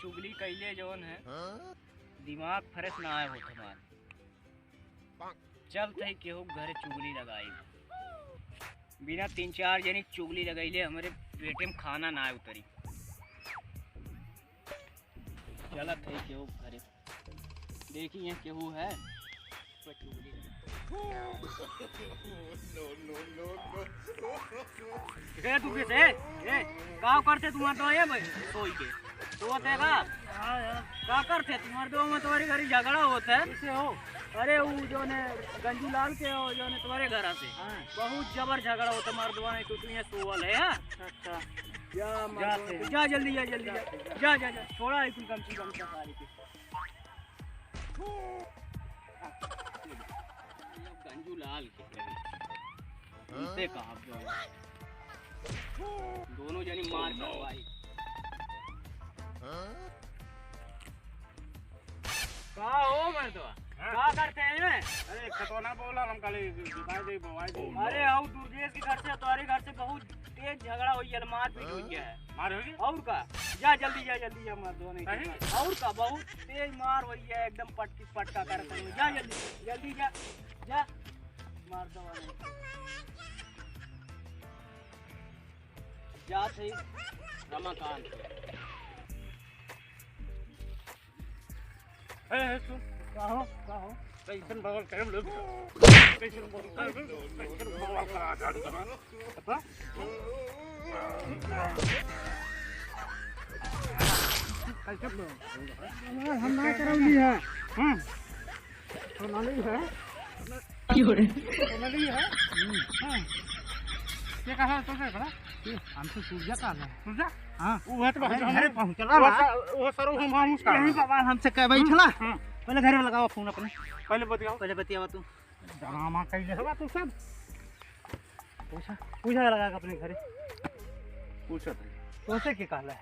चुगली कैले जौन है दिमाग फ्रेश ना आए हो तुम्हारे चलते ही केहू घरे चुगली लगाई बिना 3-4 जनी चुगली लगैले हमारे पेटे में खाना ना उतरी। चलत है केहू घरे देखी यहाँ केहू है तो चुगली तू कैसे का करते तुम्हारे तो ये भाई सोई के तो का करते तुम्हारे तो में तुम्हारी घर झगड़ा होता है किसे हो? अरे वो जो ने गंजू लाल के हो जो ने तुम्हारे घर से बहुत जबर झगड़ा होता मर्दवा नहीं तो तू यहाँ सोवल है। अच्छा जा जल्दी जा छोड़ा है तुम कम से कम सारी के गंजू लाल के इसे कहा दोनों जनी मार करवाई का हो मर्दवा क्या करते हैं? अरे खतौना बोला हम कल दिखाई दे। अरे आओ दुर्गेश के घर से तुम्हारे घर से बहुत तेज झगड़ा हुई है मारपीट हुई है मार होगी और का जा जल्दी जा मर्दवा नहीं और का बहुत तेज मार हुई है एकदम पटका करते हैं जा जल्दी जा मर्दवा नहीं जा सही रमाकांत कहो कैसन बवाल करम लोग कैसन बवाल करा झाड़ू पता कैसे हम ना करवली है सोनाली है सोनाली है ये कहा तो क्या करा हमसे सूर्या का है सूर्या हां वो है तो घरे पहुंचला वो सरो हम उसका यही सवाल हमसे कह बैठला पहले घर में लगाओ फोन अपने पहले बतियावा तू ड्रामा कैले होगा तू सब पूछा लगा के अपने घरे पूछत तोसे के कहला है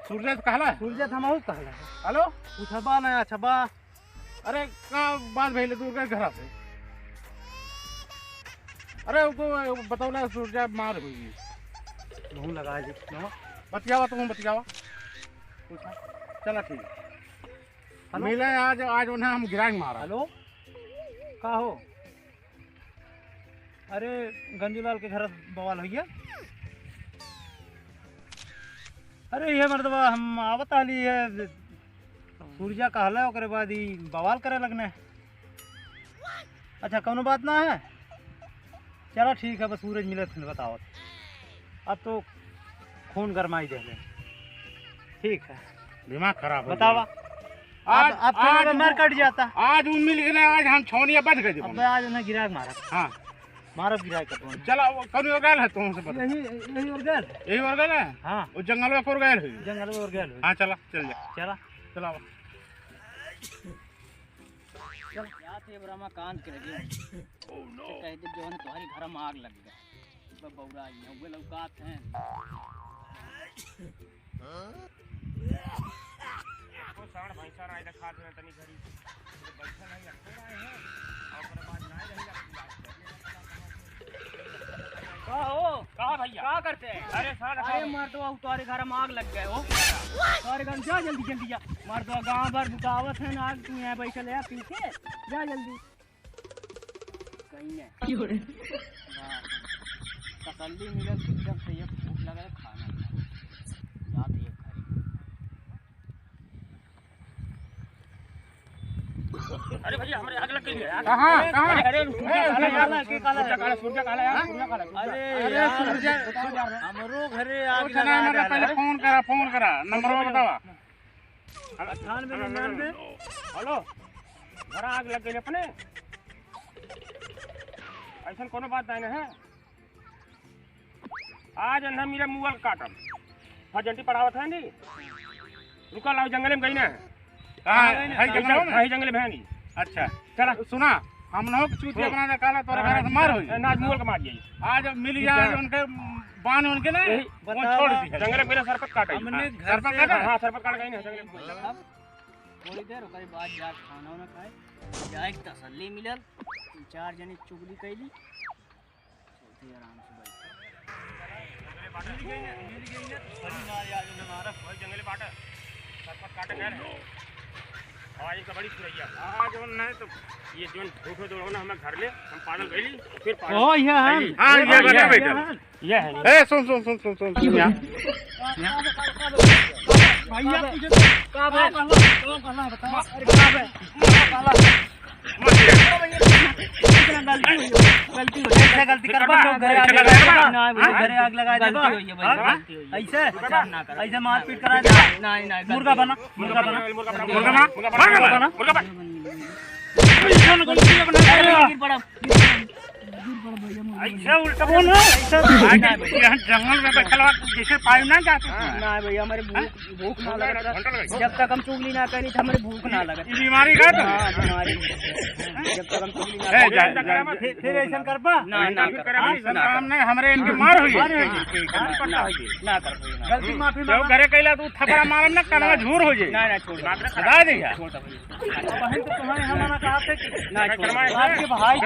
सूर्य कहला सूर्य हमहु कहला हेलो पूछबा ना छबा अरे का बात भइले दूर के घर से अरे वो बताओ सूर्य मार हुई मुंह लगा जी बतियावा तुम बतियावा पूछा चला ठीक है मिले आज उन्हें हम गिराएंगे मारा। हेलो का हो? अरे गंजूलाल के घर बवाल हुई है। अरे ये मर्दबा हम आवत आली है सूर्या कहला ओकरे बाद ही बवाल करे लगने। अच्छा कौनो बात ना है चलो ठीक है बस सूरज मिले फिर बताओ अब तो खून गरमाई दे ठीक है दिमाग खराब बतावा आज मर कट जाता आज उन मिल गए आज हम छोनिया बच गए अब आज उन्हें गिरा मारा हां मारा गिरा कर चलो कौन और गल है तुमसे पता यही और गल है हां वो जंगल में और गल हां चला चल जा चला चल याद है रमाकांत के लगे कहते जो है तुम्हारी घर में आग लग गई बौरा ये वे लौकात हैं को साण भैंसा राय देखा दे तनी घरी बैठा नहीं रखे रहे हैं और ओकरे बाद नहीं रही का भैया का करते हैं? अरे साण अरे मार दो तुम्हारे घर में आग लग गए हो तुम्हारे घर जा जल्दी जा मार दो गांव भर बुकावत है ना आग तू यहां बैठल है पीछे जा जल्दी कहीं है क्यों रे तसल्ली मिलल जब से ये भूख लगा है खाना याद है अरे भैया हमारे आग लग गई है कहां अरे सूर्य काला अरे सूर्य हमरो घरे आग लगा पहले फोन करा नंबर बतावा 9899 हेलो घर आग लग गई अपने ऐसा कोनो बात नहीं है आज ना मेरा मुगल काटम फजंटी पढ़ावत है नी रुका लाओ जंगल में गई ना है जंगल में है अच्छा चला सुना हम लोग चूतिया बना काला तोरा घर से मार होई ना मुगल का मार जाई आज मिल जाए उनके बान उनके ना वो छोड़ दी जंगल में मेरा सरपत काटा हमने सरपत काटा हां सरपत काट गई ना जंगल में थोड़ी देर ओकरे बाद जा खाना ना खाए जाए तसल्ली मिलल 4 जने चुगली कैली चलते आराम से बैठ मिल गई ना बड़ी मार आज ने मारा जंगल बाटा सरपत काटे गए हाँ ये बड़ी सुरैया आज नहीं तो ये जो झूठो दौड़ो ना हमें घर ले हम पागल गईली फिर पागल ओ ये हाँ ये बता बेटा ये है ए सुन यहाँ भैया तुझे कहां है बता अरे कहां है गलती हो ऐसे गलती करबा तो घरे आग लगा ना घरे आग लगा दे ऐसे ऐसे मारपीट करा दे नहीं मुर्गा बना ऐसे उल्टा बोल यहाँ जंगल में बैठा जैसे पायु ना जाते ना भैया हमारे भूख ना लगा जब तक हम चुगली ना करी तो हमारे भूख ना लगा बीमारी का तो बीमारी जब तक हम चुगली ना फिर ऐसा करबा ना काम नहीं हमरे इनके मार हुई ना कर गलती माफी जो घरे कैला तू थपड़ा मारन ना कनवा झूर हो जाए ना छोड़ सदा दे यार बहन तो तुम्हारे हमारा कहा थे ना छोड़ आपके भाई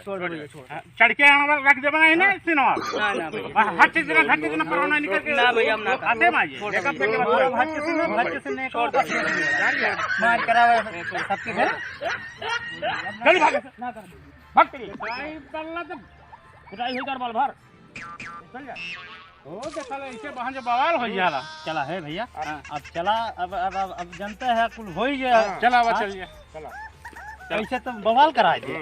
छोड़ छोड़ चढ़ के आना रख दे बनाए ना सिनवा ना हर चीज ना कोरोना निकल के ना भैया हम ना आते माजे देखा पे के भच्चे से ने छोड़ मार करावे सबके घर चल भाग ना कर भाग तेरी भाई बल्ला तो कुटाई हो कर बाल भर चल जा ओ देखा ऐसे बहन जो बवाल हो जाला चला है भैया अब चला अब जनता है कुल हो ही गया चला वा चलिए चला ऐसे तो बवाल करा दे